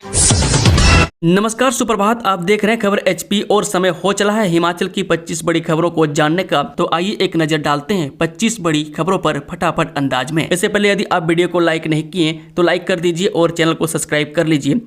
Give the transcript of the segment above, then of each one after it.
नमस्कार, सुप्रभात। आप देख रहे हैं खबर एचपी और समय हो चला है हिमाचल की 25 बड़ी खबरों को जानने का। तो आइए एक नजर डालते हैं 25 बड़ी खबरों पर फटाफट अंदाज में। इससे पहले यदि आप वीडियो को लाइक नहीं किए तो लाइक कर दीजिए और चैनल को सब्सक्राइब कर लीजिए।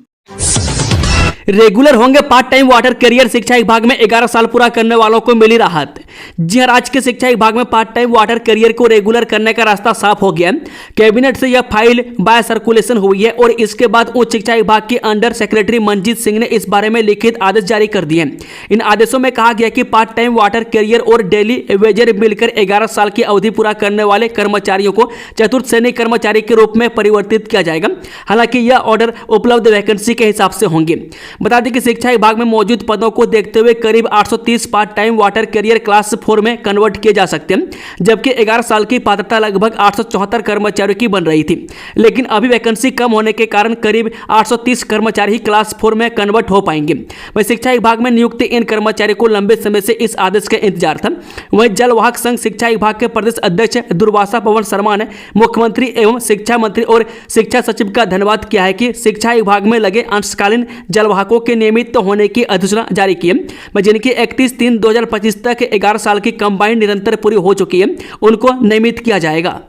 रेगुलर होंगे पार्ट टाइम वाटर कैरियर, शिक्षा विभाग में 11 साल पूरा करने वालों को मिली राहत। जी हां, राज्य के शिक्षा विभाग में पार्ट टाइम वाटर कैरियर को रेगुलर करने का रास्ता साफ हो गया है। कैबिनेट से यह फाइल बाय सर्कुलेशन हुई है और इसके बाद उच्च शिक्षा विभाग के अंडर सेक्रेटरी मनजीत सिंह ने इस बारे में लिखित आदेश जारी कर दिए। इन आदेशों में कहा गया कि पार्ट टाइम वाटर कैरियर और डेली वेजर मिलकर 11 साल की अवधि पूरा करने वाले कर्मचारियों को चतुर्थ श्रेणी कर्मचारी के रूप में परिवर्तित किया जाएगा। हालांकि यह ऑर्डर उपलब्ध वैकेंसी के हिसाब से होंगे। बता दें कि शिक्षा विभाग में मौजूद पदों को देखते हुए करीब 830 part time water career class 4 में कन्वर्ट किए जा सकते हैं, जबकि 11 साल की पात्रता लगभग 874 कर्मचारियों की बन रही थी। लेकिन अभी वैकेंसी कम होने के कारण करीब 830 कर्मचारी ही क्लास 4 में कन्वर्ट हो पाएंगे। वहीं शिक्षा विभाग में नियुक्त इन कर्मचारियों को लंबे समय से इस आदेश का इंतजार था। वहीं जलवाहक संघ शिक्षा विभाग के प्रदेश अध्यक्ष दुर्वासा पवन शर्मा ने मुख्यमंत्री एवं शिक्षा मंत्री और शिक्षा सचिव का धन्यवाद किया है कि शिक्षा विभाग में लगे अंशकालीन जलवाहकों के नियमित होने की अधिसूचना जारी की है, जिनकी 31/3/2025 तक 11 साल की कंबाइंड निरंतर पूरी हो चुकी है, उनको नियमित किया जाएगा।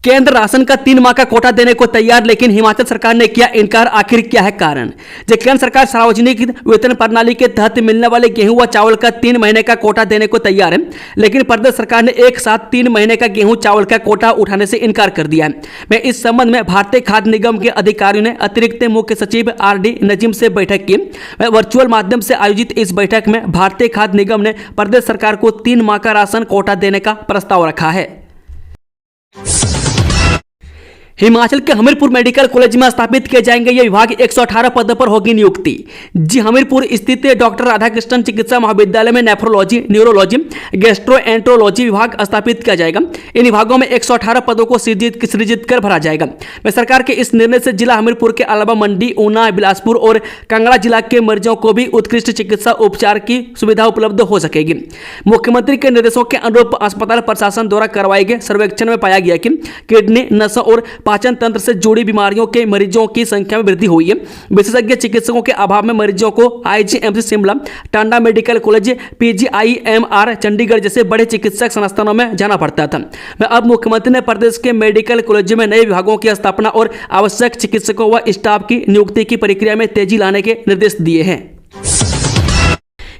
केंद्र राशन का 3 माह का कोटा देने को तैयार, लेकिन हिमाचल सरकार ने किया इनकार। आखिर क्या है कारण? जब केंद्र सरकार सार्वजनिक वेतन प्रणाली के तहत मिलने वाले गेहूं व चावल का 3 महीने का कोटा देने को तैयार है, लेकिन प्रदेश सरकार ने एक साथ 3 महीने का गेहूं चावल का कोटा उठाने से इनकार कर दिया है। मैं इस संबंध में भारतीय खाद्य निगम के अधिकारियों ने अतिरिक्त मुख्य सचिव RD नजीम से बैठक की। वर्चुअल माध्यम से आयोजित इस बैठक में भारतीय खाद्य निगम ने प्रदेश सरकार को 3 माह का राशन कोटा देने का प्रस्ताव रखा है। हिमाचल के हमीरपुर मेडिकल कॉलेज में स्थापित किए जाएंगे ये विभाग। 118 पदों पर होगी नियुक्ति। जी, हमीरपुर स्थित डॉक्टर राधाकृष्णन चिकित्सा महाविद्यालय में नेफ्रोलॉजी, न्यूरोलॉजी, गैस्ट्रोएंट्रोलॉजी विभाग स्थापित किया जाएगा। इन विभागों में 118 पदों को सृजित कर भरा जाएगा। सरकार के इस निर्णय से जिला हमीरपुर के अलावा मंडी, ऊना, बिलासपुर और कांगड़ा जिला के मरीजों को भी उत्कृष्ट चिकित्सा उपचार की सुविधा उपलब्ध हो सकेगी। मुख्यमंत्री के निर्देशों के अनुरूप अस्पताल प्रशासन द्वारा करवाए गए सर्वेक्षण में पाया गया कि किडनी, नसों और पाचन तंत्र से जुड़ी बीमारियों के मरीजों की संख्या में वृद्धि हुई है। विशेषज्ञ चिकित्सकों के अभाव में मरीजों को IGMC Shimla, Tanda medical college, PGIMR Chandigarh जैसे बड़े चिकित्सक संस्थानों में जाना पड़ता था। अब मुख्यमंत्री ने प्रदेश के मेडिकल कॉलेजों में नए विभागों की स्थापना और आवश्यक चिकित्सकों व स्टाफ की नियुक्ति की प्रक्रिया में तेजी लाने के निर्देश दिए हैं।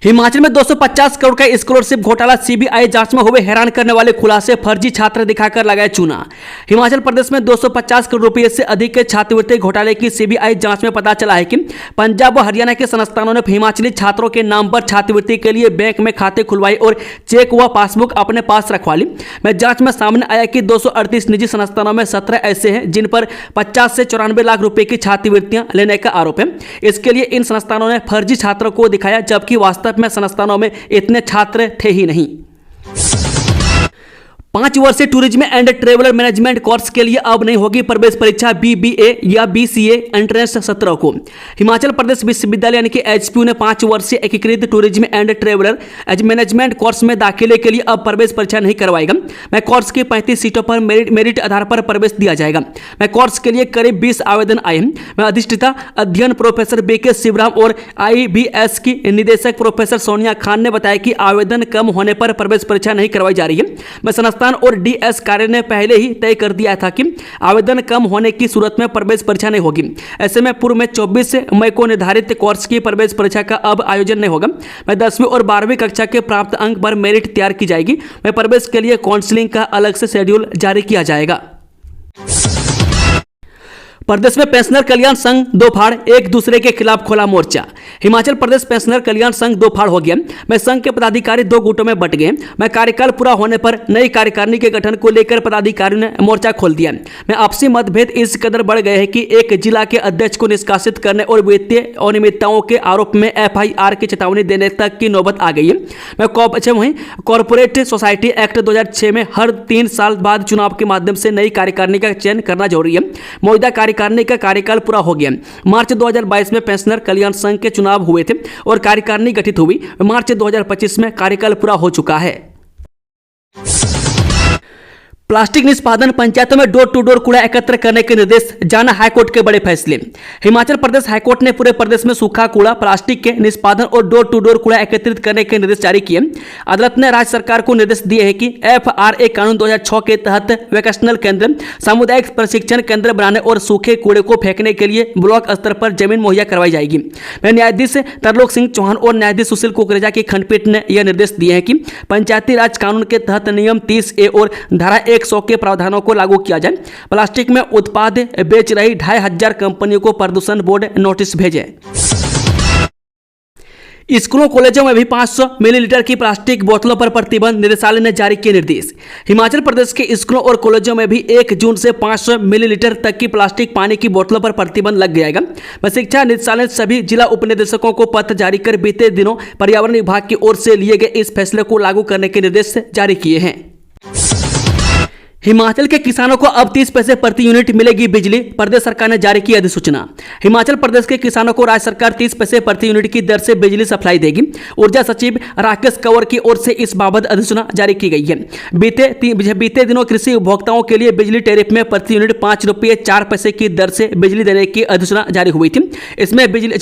हिमाचल में 250 करोड़ का स्कॉलरशिप घोटाला, CBI जांच में हुए हैरान करने वाले खुलासे, फर्जी छात्र दिखाकर लगाए चूना। हिमाचल प्रदेश में 250 करोड़ रुपए से अधिक के छात्रवृत्ति घोटाले की CBI जांच में पता चला है कि पंजाब व हरियाणा के संस्थानों ने हिमाचली छात्रों के नाम पर छात्रवृत्ति के लिए बैंक में खाते खुलवाए और चेक व पासबुक अपने पास रखवा ली। जांच में सामने आया कि 238 निजी संस्थानों में 17 ऐसे हैं जिन पर 50 से 94 लाख रुपए की छात्रवृत्तियां लेने का आरोप है। इसके लिए इन संस्थानों ने फर्जी छात्रों को दिखाया, जबकि वास्तव में संस्थानों में इतने छात्र थे ही नहीं। 5 वर्षीय tourism and traveller management course के लिए अब नहीं होगी प्रवेश परीक्षा BBA या BCA एंट्रेंस 17 को। हिमाचल प्रदेश विश्वविद्यालय यानी कि HPU ने 5 वर्षीय एकीकृत tourism and traveller management course में दाखिले के लिए अब प्रवेश परीक्षा नहीं करवाएगा। कोर्स की 35 सीटों पर मेरिट आधार पर प्रवेश दिया जाएगा। कोर्स के लिए करीब 20 आवेदन आए हैं। अधिष्ठिता अध्ययन प्रोफेसर BK शिवराम और IBS की निदेशक प्रोफेसर सोनिया खान ने बताया कि आवेदन कम होने पर प्रवेश परीक्षा नहीं करवाई जा रही है। और DS कार्य ने पहले ही तय कर दिया था कि आवेदन कम होने की सूरत में प्रवेश परीक्षा नहीं होगी। ऐसे में पूर्व में 24 मई को निर्धारित कोर्स की प्रवेश परीक्षा का अब आयोजन नहीं होगा। 10वीं और 12वीं कक्षा के प्राप्त अंक पर मेरिट तैयार की जाएगी। प्रवेश के लिए काउंसलिंग का अलग से शेड्यूल जारी किया जाएगा। प्रदेश में पेंशनर कल्याण संघ दो फाड़, एक दूसरे के खिलाफ खोला मोर्चा। हिमाचल प्रदेश पेंशनर कल्याण संघ दो फाड़ हो गया। संघ के पदाधिकारी 2 गुटों में बंट गए। कार्यकाल पूरा होने पर नई कार्यकारिणी के गठन को लेकर पदाधिकारियों ने मोर्चा खोल दिया। आपसी मतभेद इस कदर बढ़ गए हैं कि एक जिला के अध्यक्ष को निष्कासित करने और वित्तीय अनियमितताओं के आरोप में FIR की चेतावनी देने तक की नौबत आ गई है। वहीं कॉर्पोरेट सोसाइटी एक्ट 2006 में हर 3 साल बाद चुनाव के माध्यम से नई कार्यकारिणी का चयन करना जरूरी है। मौजूदा कार्यकारिणी का कार्यकाल पूरा हो गया। मार्च 2022 में पेंशनर कल्याण संघ के चुनाव हुए थे और कार्यकारिणी गठित हुई। मार्च 2025 में कार्यकाल पूरा हो चुका है। प्लास्टिक निष्पादन पंचायतों में डोर टू डोर कूड़ा एकत्र करने के निर्देश, जाना हाईकोर्ट के बड़े फैसले। हिमाचल प्रदेश हाईकोर्ट ने पूरे प्रदेश में सूखा कूड़ा, प्लास्टिक के निष्पादन और डोर टू डोर कूड़ा एकत्रित करने के निर्देश जारी किए। अदालत ने राज्य सरकार को निर्देश दिए हैं कि FRA कानून 2006 के तहत वोकेशनल केंद्र, सामुदायिक प्रशिक्षण केंद्र बनाने और सूखे कूड़े को फेंकने के लिए ब्लॉक स्तर पर जमीन मुहैया करवाई जाएगी। न्यायाधीश तरलोक सिंह चौहान और न्यायाधीश सुशील कुकरेजा की खंडपीठ ने यह निर्देश दिए हैं कि पंचायती राज कानून के तहत नियम 30A और धारा 100 के प्रावधानों को लागू किया जाए। प्लास्टिक में उत्पाद बेच रही 2500 कंपनियों को प्रदूषण बोर्ड नोटिस भेजे। स्कूलों कॉलेजों में भी 500 मिलीलीटर की प्लास्टिक बोतलों पर प्रतिबंध, निदेशालय ने जारी किए निर्देश। हिमाचल प्रदेश के स्कूलों और कॉलेजों में भी 1 जून से 500 मिलीलीटर तक की प्लास्टिक पानी की बोतलों पर प्रतिबंध लग जाएगा। शिक्षा निदेशालय ने सभी जिला उपनिदेशकों को पत्र जारी कर बीते दिनों पर्यावरण विभाग की ओर से लिए गए इस फैसले को लागू करने के निर्देश जारी किए हैं। हिमाचल के किसानों को अब 30 पैसे प्रति यूनिट मिलेगी बिजली, प्रदेश सरकार ने जारी की अधिसूचना। हिमाचल प्रदेश के किसानों को राज्य सरकार 30 पैसे प्रति यूनिट की दर से बिजली सप्लाई देगी। ऊर्जा सचिव राकेश कंवर की ओर से इस बाबत अधिसूचना जारी की गई है। बीते दिनों कृषि उपभोक्ताओं के लिए बिजली टैरिफ में प्रति यूनिट 5 रुपये 4 पैसे की दर से बिजली देने की अधिसूचना जारी हुई थी।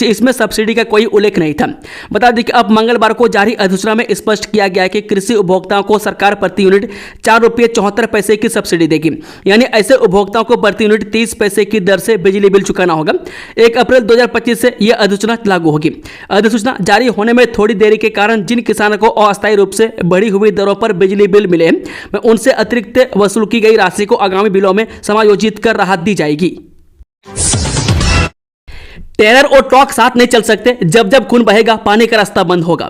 इसमें सब्सिडी का कोई उल्लेख नहीं था। बता दें कि अब मंगलवार को जारी अधिसूचना में स्पष्ट किया गया है कि कृषि उपभोक्ताओं को सरकार प्रति यूनिट 4 रुपये 74 पैसे की सब्सिडी देगी, यानी ऐसे उपभोक्ताओं को प्रति यूनिट 30 पैसे की दर से बिजली बिल चुकाना होगा। 1 अप्रैल 2025 से यह अधिसूचना लागू होगी। अधिसूचना जारी होने में थोड़ी देरी के कारण जिन किसानों को अस्थायी रूप से बढ़ी हुई दरों पर बिजली बिल मिले हैं, उनसे अतिरिक्त वसूल की गई राशि को आगामी बिलों में समायोजित कर राहत दी जाएगी। टेरर और टॉक साथ नहीं चल सकते, जब जब खून बहेगा पानी का रास्ता बंद होगा।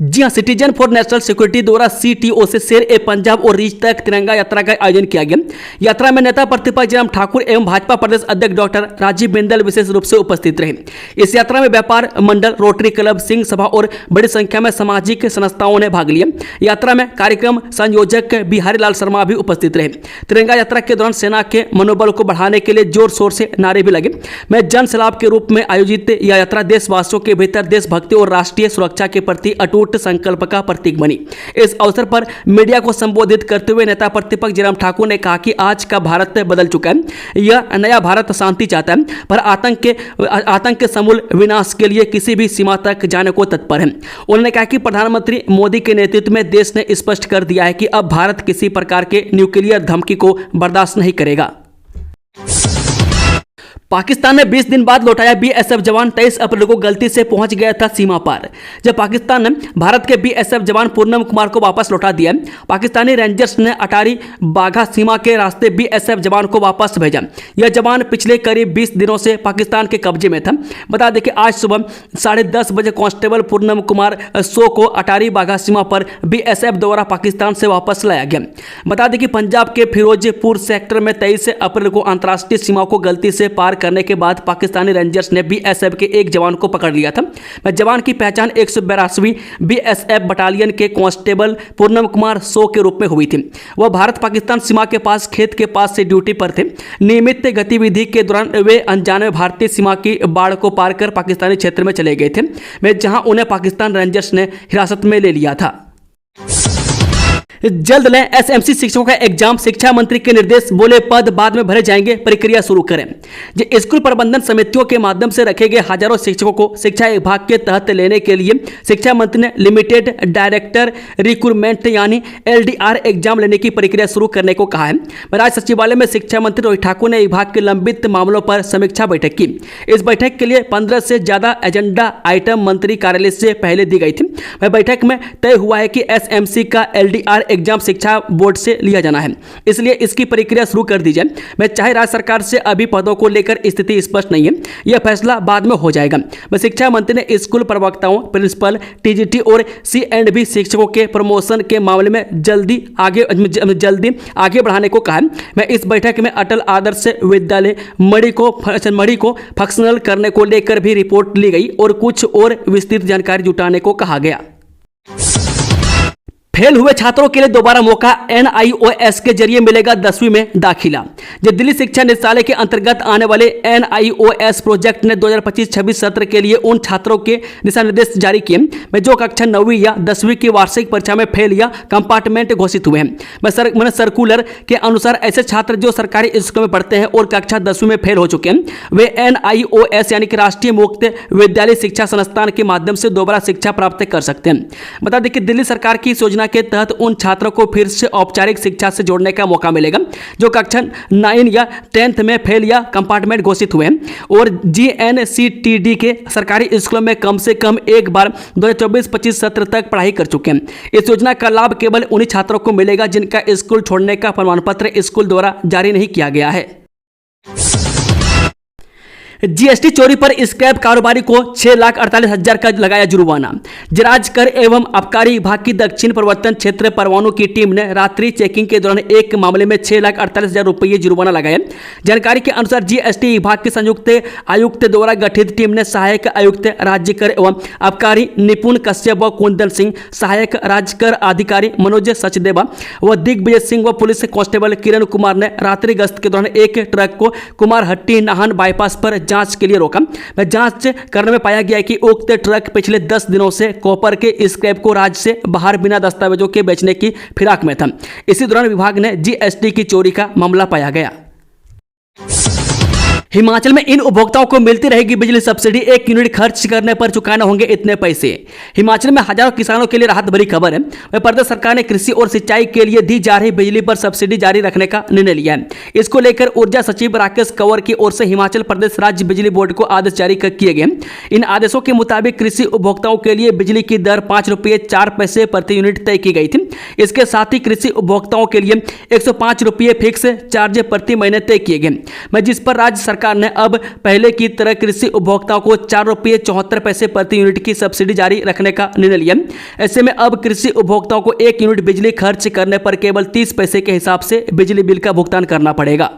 जी हां, सिटीजन फॉर नेशनल सिक्योरिटी द्वारा CTO से शेर-ए-पंजाब और रीच तक तिरंगा यात्रा का आयोजन किया गया। यात्रा में नेता प्रतिपक्ष जयराम ठाकुर एवं भाजपा प्रदेश अध्यक्ष डॉक्टर राजीव बिंदल विशेष रूप से उपस्थित रहे। इस यात्रा में व्यापार मंडल, रोटरी क्लब, सिंह सभा और बड़ी संख्या में सामाजिक संस्थाओं ने भाग लिया। यात्रा में कार्यक्रम संयोजक बिहारी लाल शर्मा भी उपस्थित रहे। तिरंगा यात्रा के दौरान सेना के मनोबल को बढ़ाने के लिए जोर शोर से नारे भी लगे। मैं जन सैलाब के रूप में आयोजित यह यात्रा देशवासियों के भीतर देशभक्ति और राष्ट्रीय सुरक्षा के प्रति अटूट संकल्प का प्रतीक बनी। इस अवसर पर मीडिया को संबोधित करते हुए नेता प्रतिपक्ष जयराम ठाकुर ने कहा कि आज का भारत बदल चुका है। यह नया भारत शांति चाहता है, पर आतंक के समूल विनाश के लिए किसी भी सीमा तक जाने को तत्पर है। उन्होंने कहा कि प्रधानमंत्री मोदी के नेतृत्व में देश ने स्पष्ट कर दिया है कि अब भारत किसी प्रकार के न्यूक्लियर धमकी को बर्दाश्त नहीं करेगा। पाकिस्तान ने 20 दिन बाद लौटाया BSF जवान, 23 अप्रैल को गलती से पहुंच गया था सीमा पार। जब पाकिस्तान ने भारत के BSF जवान पूर्णम कुमार को वापस लौटा दिया, पाकिस्तानी रेंजर्स ने अटारी बाघा सीमा के रास्ते BSF जवान को वापस भेजा। यह जवान पिछले करीब 20 दिनों से पाकिस्तान के कब्जे में था। बता दें कि आज सुबह 10:30 बजे कांस्टेबल पूर्णम कुमार सो को अटारी बाघा सीमा पर BSF द्वारा पाकिस्तान से वापस लाया गया। बता दें कि पंजाब के फिरोजपुर सेक्टर में 23 अप्रैल को अंतर्राष्ट्रीय सीमा को गलती से पार करने के बाद पाकिस्तानी रेंजर्स ने BSF के एक जवान को पकड़ लिया था। जवान की पहचान 182वीं BSF बटालियन के कांस्टेबल पूर्णम कुमार सो के रूप में हुई थी। वह भारत पाकिस्तान सीमा के पास खेत के पास से ड्यूटी पर थे। नियमित गतिविधि के दौरान वे अनजाने भारतीय सीमा की बाड़ को पार कर पाकिस्तानी क्षेत्र में चले गए थे, जहां उन्हें पाकिस्तान रेंजर्स ने हिरासत में ले लिया था। जल्द लें SMC शिक्षकों का एग्जाम, शिक्षा मंत्री के निर्देश, बोले पद बाद में भरे जाएंगे, प्रक्रिया शुरू करें। स्कूल प्रबंधन समितियों के माध्यम से रखे गए हजारों शिक्षकों को शिक्षा विभाग के तहत लेने के लिए शिक्षा मंत्री ने लिमिटेड डायरेक्टर रिक्रूटमेंट यानी LDR एग्जाम लेने की प्रक्रिया शुरू करने को कहा है। राज्य सचिवालय में शिक्षा मंत्री रोहित ठाकुर ने विभाग के लंबित मामलों पर समीक्षा बैठक की। इस बैठक के लिए 15 से ज्यादा एजेंडा आइटम मंत्री कार्यालय से पहले दी गई थी। बैठक में तय हुआ है कि SMC का LDR एग्जाम शिक्षा बोर्ड से लिया जाना है, इसलिए इसकी प्रक्रिया शुरू कर दी जाए। चाहे राज्य सरकार से अभी पदों को लेकर स्थिति स्पष्ट नहीं है, यह फैसला बाद में हो जाएगा। शिक्षा मंत्री ने स्कूल प्रवक्ताओं, प्रिंसिपल, TGT और C&B शिक्षकों के प्रमोशन के मामले में जल्दी आगे बढ़ाने को कहा। मैं इस बैठक में अटल आदर्श विद्यालय मड़ी को फंक्शनल करने को लेकर भी रिपोर्ट ली गई और कुछ और विस्तृत जानकारी जुटाने को कहा गया। फेल हुए छात्रों के लिए दोबारा मौका, NIOS के जरिए मिलेगा 10वीं में दाखिला। जब दिल्ली शिक्षा निदेशालय के अंतर्गत आने वाले NIOS प्रोजेक्ट ने 2025-26 सत्र के लिए उन छात्रों के दिशा निर्देश जारी किए में जो कक्षा 9वीं या 10वीं की वार्षिक परीक्षा में फेल या कंपार्टमेंट घोषित हुए हैं। सर्कुलर के अनुसार ऐसे छात्र जो सरकारी स्कूलों में पढ़ते हैं और कक्षा 10वीं में फेल हो चुके हैं, वे NIOS यानी कि राष्ट्रीय मुक्त विद्यालय शिक्षा संस्थान के माध्यम से दोबारा शिक्षा प्राप्त कर सकते हैं। बता दें कि दिल्ली सरकार की इस योजना के तहत उन छात्रों को फिर से औपचारिक शिक्षा से जोड़ने का मौका मिलेगा जो कक्षा 9 या 10th में फेल या कंपार्टमेंट घोषित हुए हैं और GNCTD के सरकारी स्कूलों में कम से कम एक बार 2024-25 सत्र तक पढ़ाई कर चुके हैं। इस योजना का लाभ केवल उन्हीं छात्रों को मिलेगा जिनका स्कूल छोड़ने का प्रमाण पत्र स्कूल द्वारा जारी नहीं किया गया है। GST चोरी पर स्क्रैप कारोबारी को 6,48,000 का लगाया जुर्माना। राज्य कर एवं आबकारी विभाग की दक्षिण प्रवर्तन क्षेत्र परवाणु की टीम ने रात्रि चेकिंग के दौरान एक मामले में 6,48,000 रुपये जुर्माना लगाया। जानकारी के अनुसार GST विभाग के संयुक्त आयुक्त द्वारा गठित टीम ने सहायक आयुक्त राज्य कर एवं आबकारी निपुण कश्यप व कुंदन सिंह, सहायक राज्य कर अधिकारी मनोज सचदेवा व दिग्विजय सिंह व पुलिस कांस्टेबल किरण कुमार ने रात्रि गश्त के दौरान एक ट्रक को कुमारहट्टी नाहन बाईपास पर जांच के लिए रोका। जांच करने में पाया गया कि उक्त ट्रक पिछले 10 दिनों से कॉपर के स्क्रैप को राज्य से बाहर बिना दस्तावेजों के बेचने की फिराक में था। इसी दौरान विभाग ने GST की चोरी का मामला पाया गया। हिमाचल में इन उपभोक्ताओं को मिलती रहेगी बिजली सब्सिडी, 1 यूनिट खर्च करने पर चुकाने होंगे इतने पैसे। हिमाचल में हजारों किसानों के लिए राहत भरी खबर है। प्रदेश सरकार ने कृषि और सिंचाई के लिए दी जा रही बिजली पर सब्सिडी जारी रखने का निर्णय लिया है। इसको लेकर ऊर्जा सचिव राकेश कंवर की ओर से हिमाचल प्रदेश राज्य बिजली बोर्ड को आदेश जारी किए गए। इन आदेशों के मुताबिक कृषि उपभोक्ताओं के लिए बिजली की दर 5 रुपये 4 पैसे प्रति यूनिट तय की गई थी। इसके साथ ही कृषि उपभोक्ताओं के लिए 105 रुपये फिक्स चार्ज प्रति महीने तय किए गए, जिस पर राज्य सरकार ने अब पहले की तरह कृषि उपभोक्ताओं को 4 रुपये 74 पैसे प्रति यूनिट की सब्सिडी जारी रखने का निर्णय लिया। ऐसे में अब कृषि उपभोक्ताओं को 1 यूनिट बिजली खर्च करने पर केवल 30 पैसे के हिसाब से बिजली बिल का भुगतान करना पड़ेगा।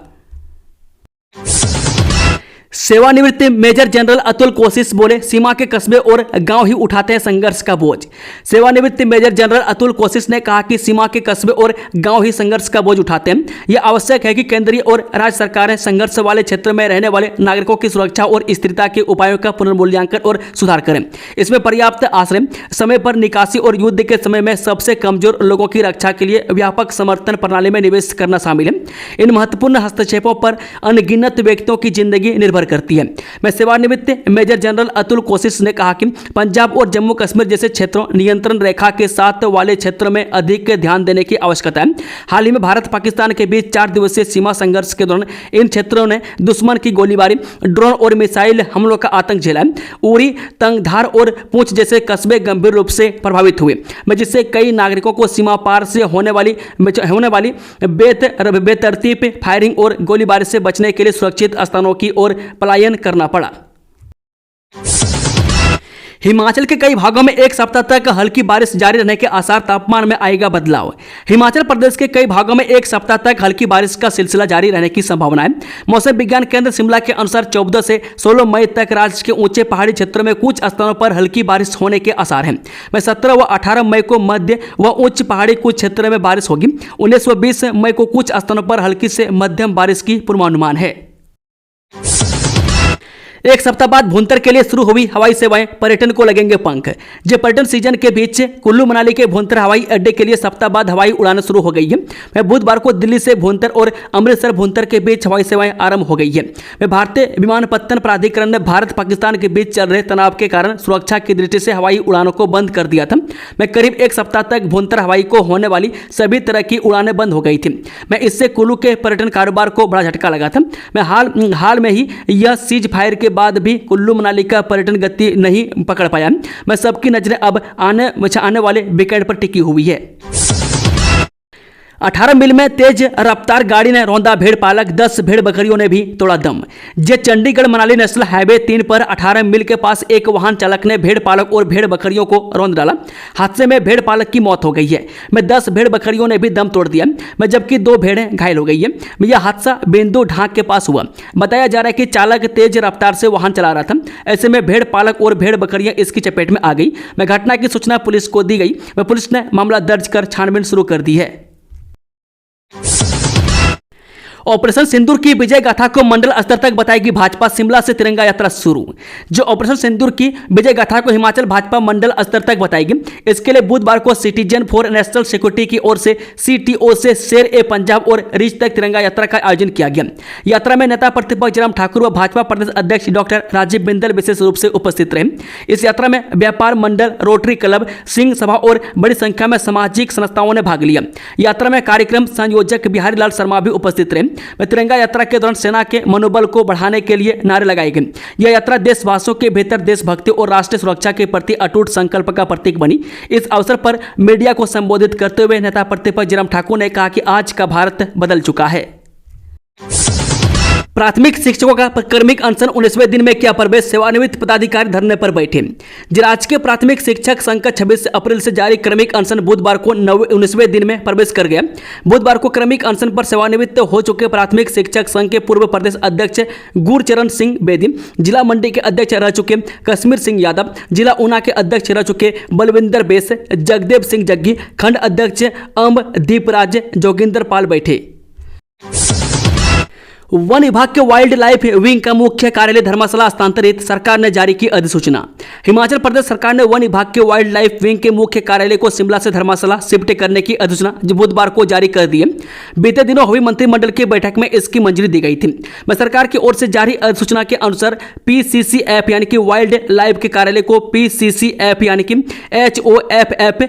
सेवानिवृत्त मेजर जनरल अतुल कोशिश बोले, सीमा के कस्बे और गांव ही उठाते हैं संघर्ष का बोझ। सेवानिवृत्त मेजर जनरल अतुल कोशिश ने कहा कि सीमा के कस्बे और गांव ही संघर्ष का बोझ उठाते हैं। यह आवश्यक है कि केंद्रीय और राज्य सरकारें संघर्ष वाले क्षेत्र में रहने वाले नागरिकों की सुरक्षा और स्थिरता के उपायों का पुनर्मूल्यांकन और सुधार करें। इसमें पर्याप्त आश्रय, समय पर निकासी और युद्ध के समय में सबसे कमजोर लोगों की रक्षा के लिए व्यापक समर्थन प्रणाली में निवेश करना शामिल है। इन महत्वपूर्ण हस्तक्षेपों पर अनगिनत व्यक्तियों की जिंदगी निर्भर करती है। मैं सेवानिवृत्त मेजर जनरल अतुल कोशिश ने कहा कि पंजाब और जम्मू कश्मीर जैसे क्षेत्रों, नियंत्रण रेखा के साथ वाले क्षेत्रों में अधिक ध्यान देने की आवश्यकता है। हाल ही में भारत पाकिस्तान के बीच 4 दिवसीय सीमा संघर्ष के दौरान इन क्षेत्रों ने दुश्मन की गोलीबारी, ड्रोन और मिसाइल हमलों का आतंक झेला है। उरी, तंगधार और पूंछ जैसे कस्बे गंभीर रूप से प्रभावित हुए, जिससे कई नागरिकों को सीमा पार से होने वाली बेतरतीब फायरिंग और गोलीबारी से बचने के लिए सुरक्षित स्थानों की ओर पलायन करना पड़ा। हिमाचल के कई भागों में एक सप्ताह तक हल्की बारिश जारी रहने के आसार, तापमान में आएगा बदलाव। हिमाचल प्रदेश के कई भागों में एक सप्ताह तक हल्की बारिश का सिलसिला जारी रहने की संभावना है। मौसम विज्ञान केंद्र शिमला के अनुसार 14 से 16 मई तक राज्य के ऊंचे पहाड़ी क्षेत्रों में कुछ स्थानों पर हल्की बारिश होने के आसार हैं। 17 व 18 मई को मध्य व उच्च पहाड़ी कुछ क्षेत्रों में बारिश होगी। 19 व 20 मई को कुछ स्थानों पर हल्की से मध्यम बारिश की पूर्वानुमान है। एक सप्ताह बाद भुंतर के लिए शुरू हुई हवाई सेवाएं, पर्यटन को लगेंगे पंख। जब पर्यटन सीजन के बीच कुल्लू मनाली के भुंतर हवाई अड्डे के लिए सप्ताह बाद हवाई उड़ान शुरू हो गई है। बुधवार को दिल्ली से भुंतर और अमृतसर भुंतर के बीच हवाई सेवाएं आरंभ हो गई है। भारतीय विमानपत्तन प्राधिकरण ने भारत पाकिस्तान के बीच चल रहे तनाव के कारण सुरक्षा की दृष्टि से हवाई उड़ानों को बंद कर दिया था। करीब एक सप्ताह तक भुंतर हवाई को होने वाली सभी तरह की उड़ानें बंद हो गई थी। इससे कुल्लू के पर्यटन कारोबार को बड़ा झटका लगा था। हाल में ही यह सीज फायर के बाद भी कुल्लू मनाली का पर्यटन गति नहीं पकड़ पाया। सबकी नजरें अब आने वाले वीकेंड पर टिकी हुई है। 18 मील में तेज रफ्तार गाड़ी ने रौंदा भेड़ पालक, 10 भेड़ बकरियों ने भी तोड़ा दम। जे चंडीगढ़ मनाली नेशनल हाईवे 3 पर 18 मील के पास एक वाहन चालक ने भेड़ पालक और भेड़ बकरियों को रौंद डाला। हादसे में भेड़ पालक की मौत हो गई है। में 10 भेड़ बकरियों ने भी दम तोड़ दिया, में जबकि 2 भेड़ें घायल हो गई है। यह हादसा बिंदु ढाक के पास हुआ। बताया जा रहा है कि चालक तेज रफ्तार से वाहन चला रहा था। ऐसे में भेड़ पालक और भेड़ बकरियां इसकी चपेट में आ गई। में घटना की सूचना पुलिस को दी गई। में पुलिस ने मामला दर्ज कर छानबीन शुरू कर दी है। ऑपरेशन सिंदूर की विजय गाथा को मंडल स्तर तक बताएगी भाजपा, शिमला से तिरंगा यात्रा शुरू। जो ऑपरेशन सिंदूर की विजय गाथा को हिमाचल भाजपा मंडल स्तर तक बताएगी, इसके लिए बुधवार को सिटीजन फॉर नेशनल सिक्योरिटी की ओर से सीटीओ से शेर ए पंजाब और रिज तक तिरंगा यात्रा का आयोजन किया गया। यात्रा में नेता प्रतिपक्ष जयराम ठाकुर व भाजपा प्रदेश अध्यक्ष डॉक्टर राजीव बिंदल विशेष रूप से उपस्थित रहे। इस यात्रा में व्यापार मंडल, रोटरी क्लब, सिंह सभा और बड़ी संख्या में सामाजिक संस्थाओं ने भाग लिया। यात्रा में कार्यक्रम संयोजक बिहारी लाल शर्मा भी उपस्थित रहे। तिरंगा यात्रा के दौरान सेना के मनोबल को बढ़ाने के लिए नारे लगाए गए। यह यात्रा देशवासियों के भीतर देशभक्ति और राष्ट्रीय सुरक्षा के प्रति अटूट संकल्प का प्रतीक बनी। इस अवसर पर मीडिया को संबोधित करते हुए नेता प्रतिपक्ष जयराम ठाकुर ने कहा कि आज का भारत बदल चुका है। प्राथमिक शिक्षकों का कर्मिक अनशन 19वें दिन में किया प्रवेश, सेवानिवृत्त पदाधिकारी धरने पर बैठे। राजकीय प्राथमिक शिक्षक संघ का 26 अप्रैल से जारी क्रमिक अनशन बुधवार को 19वें दिन में प्रवेश कर गया। बुधवार को क्रमिक अनशन पर सेवानिवृत्त हो चुके प्राथमिक शिक्षक संघ के पूर्व प्रदेश अध्यक्ष गुरचरण सिंह बेदी, जिला मंडी के अध्यक्ष रह चुके कश्मीर सिंह यादव, जिला ऊना के अध्यक्ष रह चुके बलविंदर बेस, जगदेव सिंह जग्गी, खंड अध्यक्ष अमदीपराज जोगिंदर पाल बैठे। वन विभाग के वाइल्ड लाइफ विंग का मुख्य कार्यालय धर्मशाला हस्तांतरित, सरकार ने जारी की अधिसूचना। हिमाचल प्रदेश सरकार ने वन विभाग के वाइल्ड लाइफ विंग के मुख्य कार्यालय को शिमला से धर्मशाला शिफ्ट करने की अधिसूचना बुधवार को जारी कर दी है। बीते दिनों हुई मंत्रिमंडल की बैठक में इसकी मंजूरी दी गई थी। सरकार की ओर से जारी अधिसूचना के अनुसार PCCF यानी कि वाइल्ड लाइफ के कार्यालय को PCCF यानी कि HOFF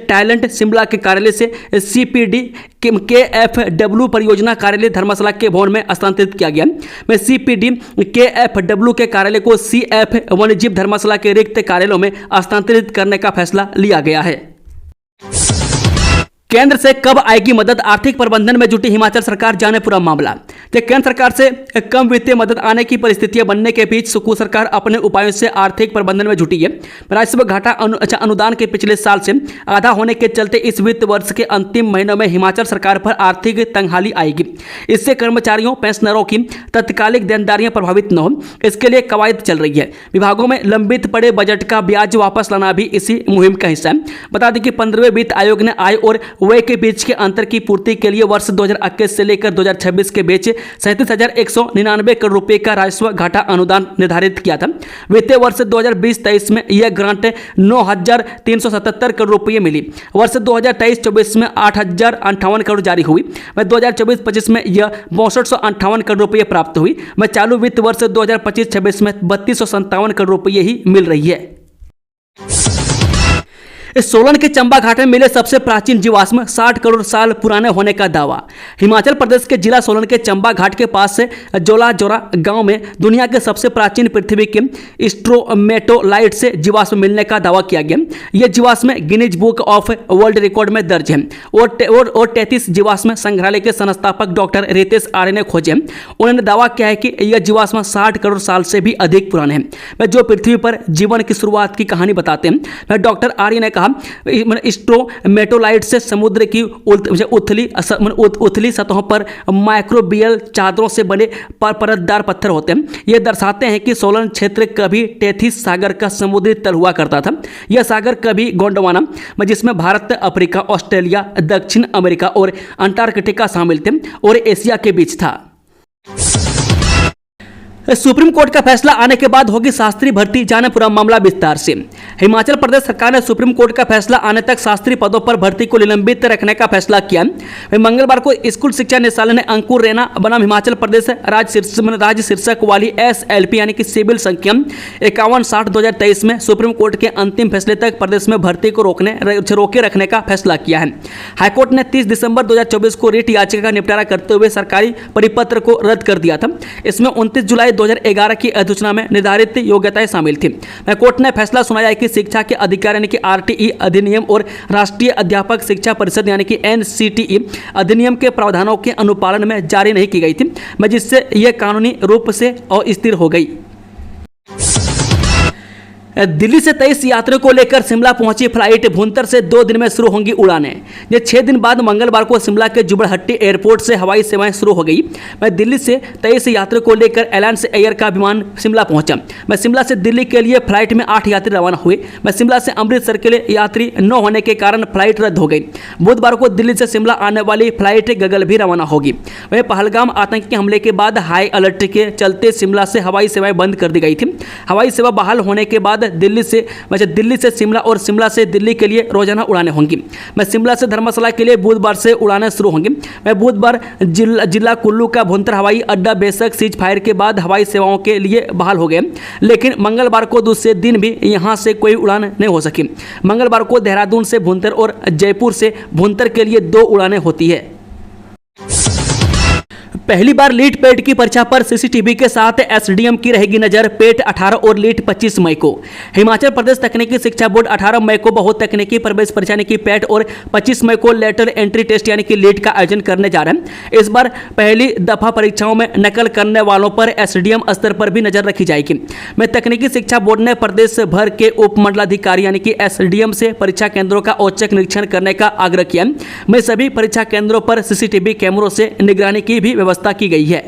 टैलेंट शिमला के कार्यालय से CPD KFW परियोजना कार्यालय धर्मशाला के भवन में हस्तांतरित किया गया। में CPD KFW के कार्यालय को CF वन्यजीव धर्मशाला के रिक्त कार्यालयों में हस्तांतरित करने का फैसला लिया गया है। केंद्र से कब आएगी मदद, आर्थिक प्रबंधन में जुटी हिमाचल सरकार, जाने पूरा मामला। केंद्र सरकार से कम वित्तीय मदद आने की परिस्थितियां बनने के बीच सुकू सरकार अपने उपायों से आर्थिक प्रबंधन में जुटी है। राजस्व घाटा अनुदान के पिछले साल से आधा होने के चलते इस वित्त वर्ष के अंतिम महीनों में हिमाचल सरकार पर आर्थिक तंगहाली आएगी। इससे कर्मचारियों, पेंशनरों की तत्कालिक देनदारियां प्रभावित न हो, इसके लिए कवायद चल रही है। विभागों में लंबित पड़े बजट का ब्याज वापस लाना भी इसी मुहिम का हिस्सा है। बता दें कि 15वें वित्त आयोग ने आय और व्यय के बीच के अंतर की पूर्ति के लिए वर्ष 2021 से लेकर 2026 के बीच 37,199 करोड़ रुपए का राजस्व घाटा अनुदान निर्धारित किया था। वित्तीय वर्ष 2020-23 में यह ग्रांट 9,377 करोड़ रुपए मिली। वर्ष 2023-24 में 8,058 करोड़ जारी हुई। वह 2024-25 में यह 6258 करोड़ रुपए प्राप्त हुई। वह चालू वित्त वर्ष 2025-26 में 3257 करोड़ रुपए ही मिल रही है। सोलन के चंबा घाट में मिले सबसे प्राचीन जीवाश्म, 60 करोड़ साल पुराने होने का दावा। हिमाचल प्रदेश के जिला सोलन के चंबा घाट के पास से जोलाजोरा गांव में दुनिया के सबसे प्राचीन पृथ्वी के स्ट्रोमेटोलाइट से जीवाश्म मिलने का दावा किया गया। यह जीवाश्म Guinness book of world record में दर्ज है और 33 जीवाश्म संग्रहालय के संस्थापक डॉक्टर रितेश आर्य ने खोजे। उन्होंने दावा किया है कि यह जीवाश्म 60 करोड़ साल से भी अधिक पुराने हैं, वह जो पृथ्वी पर जीवन की शुरुआत की कहानी बताते हैं। वह डॉक्टर आर्य ने कहा स्ट्रोमेटोलाइट से समुद्र की उथली सतहों पर माइक्रोबियल चादरों से बने परतदार पत्थर होते हैं। यह दर्शाते हैं कि सोलन क्षेत्र कभी टेथिस सागर का समुद्री तल हुआ करता था। यह सागर कभी गोंडवाना, जिसमें भारत, अफ्रीका, ऑस्ट्रेलिया, दक्षिण अमेरिका और अंटार्कटिका शामिल थे, और एशिया के बीच था। सुप्रीम कोर्ट का फैसला आने के बाद होगी शास्त्री भर्ती, जाने पूरा मामला विस्तार से। हिमाचल प्रदेश सरकार ने सुप्रीम कोर्ट का फैसला आने तक शास्त्री पदों पर भर्ती को निलंबित रखने का फैसला किया। मंगलवार को स्कूल शिक्षा निदेशालय ने अंकुर रैना बनाम हिमाचल प्रदेश राज्य शीर्षक वाली SLP यानी कि सिविल संख्या 51/60/2023 में सुप्रीम कोर्ट के अंतिम फैसले तक प्रदेश में भर्ती को रोके रखने का फैसला किया है। हाईकोर्ट ने 30 दिसंबर 2024 को रिट याचिका का निपटारा करते हुए सरकारी परिपत्र को रद्द कर दिया था। इसमें 29 जुलाई 2011 की अधिसूचना में निर्धारित योग्यताएं शामिल थी। कोर्ट ने फैसला सुनाया कि शिक्षा के अधिकार यानी कि RTE अधिनियम और राष्ट्रीय अध्यापक शिक्षा परिषद यानी कि NCTE अधिनियम के प्रावधानों के अनुपालन में जारी नहीं की गई थी, जिससे यह कानूनी रूप से अस्थिर हो गई। दिल्ली से 23 यात्रियों को लेकर शिमला पहुंची फ्लाइट भुंतर से 2 दिन में शुरू होंगी उड़ानें। ये 6 दिन बाद मंगलवार को शिमला के जुबड़हट्टी एयरपोर्ट से हवाई सेवाएं शुरू हो गई। मैं दिल्ली से 23 यात्रियों को लेकर एलायंस एयर का विमान शिमला पहुंचा। मैं शिमला से दिल्ली के लिए फ्लाइट में 8 यात्री रवाना हुए। मैं शिमला से अमृतसर के लिए यात्री न होने के कारण फ्लाइट रद्द हो गई। बुधवार को दिल्ली से शिमला आने वाली फ्लाइट गगल भी रवाना होगी। वहीं पहलगाम आतंकी हमले के बाद हाई अलर्ट के चलते शिमला से हवाई सेवाएं बंद कर दी गई थी। हवाई सेवा बहाल होने के बाद दिल्ली से शिमला और शिमला से दिल्ली के लिए रोजाना उड़ानें होंगी। मैं शिमला से धर्मशाला के लिए बुधवार से उड़ानें शुरू होंगी। मैं बुधवार जिला कुल्लू का भुंतर हवाई अड्डा बेशक सीज फायर के बाद हवाई सेवाओं के लिए बहाल हो गए, लेकिन मंगलवार को दूसरे दिन भी यहां से कोई उड़ान नहीं हो सकी। मंगलवार को देहरादून से भुंतर और जयपुर से भुंतर के लिए 2 उड़ानें होती है। पहली बार लीट पेट की परीक्षा पर सीसीटीवी के साथ एसडीएम की रहेगी नजर। पेट 18 और लीट 25 मई को। हिमाचल प्रदेश तकनीकी शिक्षा बोर्ड 18 मई को बहु तकनीकी प्रवेश परीक्षा यानी कि पेट और 25 मई को लेटर एंट्री टेस्ट यानी कि लीट का आयोजन करने जा रहे हैं। इस बार पहली दफा परीक्षाओं में नकल करने वालों पर एसडीएम स्तर पर भी नजर रखी जाएगी। मैं तकनीकी शिक्षा बोर्ड ने प्रदेश भर के उप मंडलाधिकारी यानी कि एसडीएम से परीक्षा केंद्रों का औचक निरीक्षण करने का आग्रह किया। मैं सभी परीक्षा केंद्रों पर सीसीटीवी कैमरों से निगरानी की भी व्यवस्था की गई है।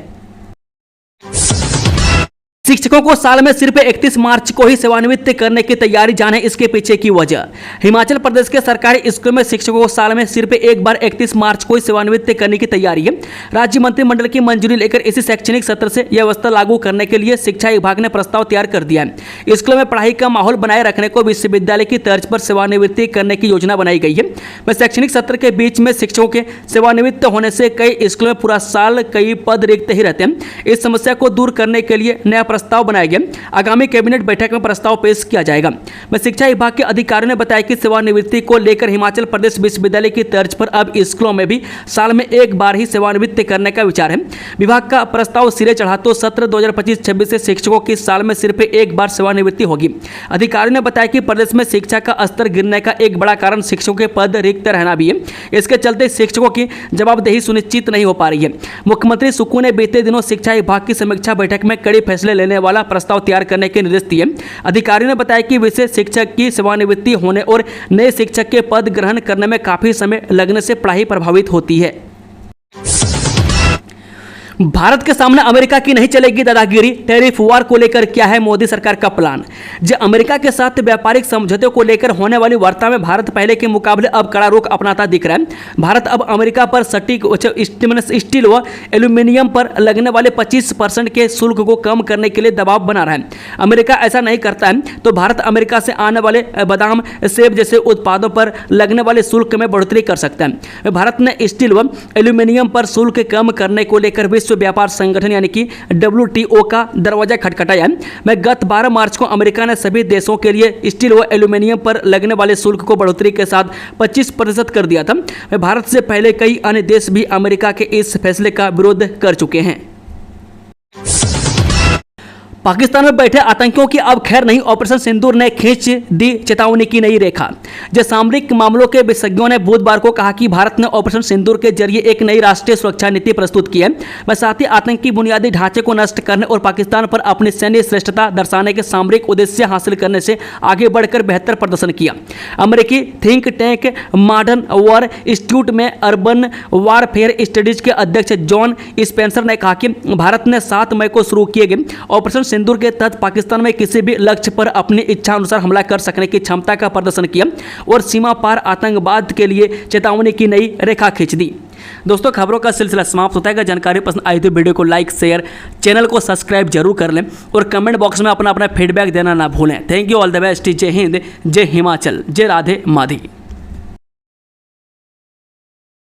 शिक्षकों को साल में सिर्फ 31 मार्च को ही सेवानिवृत्त करने की तैयारी, जाने इसके पीछे की वजह। हिमाचल प्रदेश के सरकारी स्कूलों में शिक्षकों को साल में सिर्फ एक बार 31 मार्च को ही सेवानिवृत्त करने की तैयारी है। राज्य मंत्रिमंडल की मंजूरी लेकर इसी शैक्षणिक सत्र से यह व्यवस्था लागू करने के लिए शिक्षा विभाग ने प्रस्ताव तैयार कर दिया है। स्कूलों में पढ़ाई का माहौल बनाए रखने को विश्वविद्यालय की तर्ज पर सेवानिवृत्ति करने की योजना बनाई गई है। वह शैक्षणिक सत्र के बीच में शिक्षकों के सेवानिवृत्त होने से कई स्कूलों में पूरा साल कई पद रिक्त ही रहते हैं। इस समस्या को दूर करने के लिए नया प्रस्ताव बनाया गया। आगामी कैबिनेट बैठक में प्रस्ताव पेश किया जाएगा। मैं शिक्षा विभाग के अधिकारियों ने बताया कि सेवानिवृत्ति को लेकर हिमाचल प्रदेश विश्वविद्यालय की तर्ज पर अब स्कूलों में भी साल में एक बार ही सेवानिवृत्ति करने का विचार है। विभाग का प्रस्ताव सिरे चढ़ा तो सत्र 2025-26 से शिक्षकों की साल में सिर्फ एक बार सेवानिवृत्ति होगी। अधिकारियों ने बताया कि प्रदेश में शिक्षा का स्तर गिरने का एक बड़ा कारण शिक्षकों के पद रिक्त रहना भी है। इसके चलते शिक्षकों की जवाबदेही सुनिश्चित नहीं हो पा रही है। मुख्यमंत्री सुक्खू ने बीते दिनों शिक्षा विभाग की समीक्षा बैठक में कड़े फैसले लेने वाला प्रस्ताव तैयार करने के निर्देश दिए। अधिकारियों ने बताया कि विशेष शिक्षक की सेवानिवृत्ति होने और नए शिक्षक के पद ग्रहण करने में काफी समय लगने से पढ़ाई प्रभावित होती है। भारत के सामने अमेरिका की नहीं चलेगी दादागिरी। टैरिफ वार को लेकर क्या है मोदी सरकार का प्लान? जो अमेरिका के साथ व्यापारिक समझौतों को लेकर होने वाली वार्ता में भारत पहले के मुकाबले अब कड़ा रुख अपनाता दिख रहा है। भारत अब अमेरिका पर सटीक स्टील व एल्यूमिनियम पर लगने वाले 25% के शुल्क को कम करने के लिए दबाव बना रहा है। अमेरिका ऐसा नहीं करता है तो भारत अमेरिका से आने वाले बादाम, सेब जैसे उत्पादों पर लगने वाले शुल्क में बढ़ोतरी कर सकता है। भारत ने स्टील व एल्यूमिनियम पर शुल्क कम करने को लेकर विश्व व्यापार संगठन यानी कि WTO का दरवाजा खटखटाया है। मैं गत 12 मार्च को अमेरिका ने सभी देशों के लिए स्टील व एल्यूमिनियम पर लगने वाले शुल्क को बढ़ोतरी के साथ 25% कर दिया था। भारत से पहले कई अन्य देश भी अमेरिका के इस फैसले का विरोध कर चुके हैं। पाकिस्तान में बैठे आतंकियों की अब खैर नहीं, ऑपरेशन सिंदूर ने खींच दी चेतावनी की नई रेखा। जो सामरिक मामलों के विशेषज्ञों ने बुधवार को कहा कि भारत ने ऑपरेशन सिंदूर के जरिए एक नई राष्ट्रीय सुरक्षा नीति प्रस्तुत की है। वह साथ ही आतंकी बुनियादी ढांचे को नष्ट करने और पाकिस्तान पर अपनी सैन्य श्रेष्ठता दर्शाने के सामरिक उद्देश्य हासिल करने से आगे बढ़कर बेहतर प्रदर्शन किया। अमेरिकी think tank modern war institute में अर्बन वॉरफेयर स्टडीज के अध्यक्ष जॉन स्पेंसर ने कहा कि भारत ने 7 मई को शुरू किए गए ऑपरेशन सिंदूर के तहत पाकिस्तान में किसी भी लक्ष्य पर अपनी इच्छा अनुसार हमला कर सकने की क्षमता का प्रदर्शन किया और सीमा पार आतंकवाद के लिए चेतावनी की नई रेखा खींच दी। दोस्तों, खबरों का सिलसिला समाप्त होता है। अगर जानकारी पसंद आई तो वीडियो को लाइक, शेयर, चैनल को सब्सक्राइब जरूर कर लें और कमेंट बॉक्स में अपना फीडबैक देना ना भूलें। Thank you, all the best. जय हिंद, जय हिमाचल, जय राधे माधी।